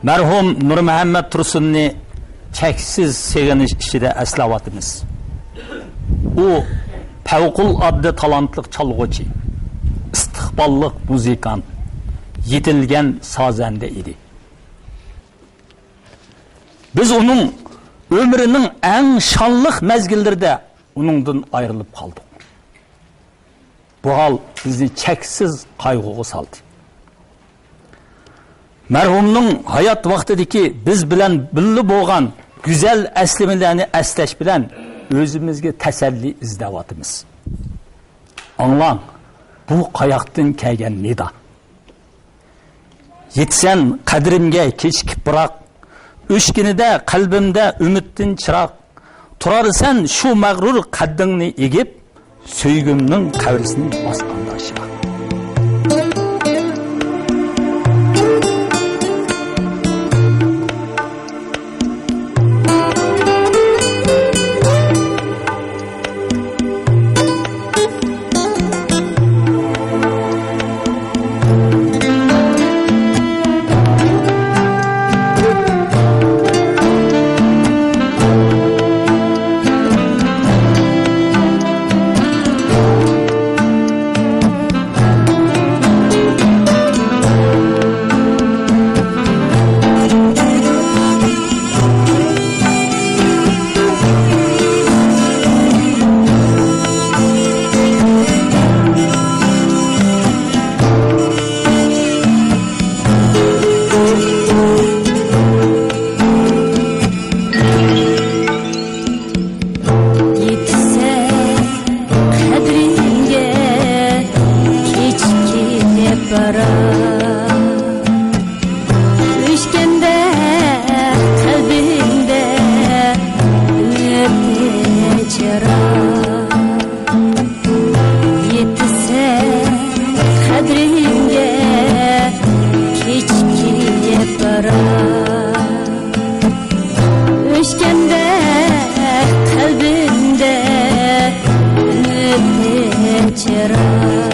Mərhum Nur Muhammed Tursunni cheksiz sevinish ichida eslayapmiz. U favqulodda talantli chalg'uvchi, istiqbolli muzikant, yetilgan sozanda edi. Biz uning ömrünün en şanlıq mezgillerinde onundan ayrılıp kaldık. Bu hal bizi çeksiz kaygıya saldı. Merhumunun hayat vaktideki biz bilen billi boğan güzel eslimelerini esleş bilen özümüzge teselli izdevatımız. Anlan, bu kayaktan kelgen nida. Yetsen kadrimge keçkip bırak, Üçkinide kalbimde ümittin çırak, turar sen şu mağrur kaddını egip, söygümnün kavrisini baskanda şırak. Üçgende kalbimde ümit çırak, yetse kadrimge kechikib barar. Üçgende kalbimde ümit çırak.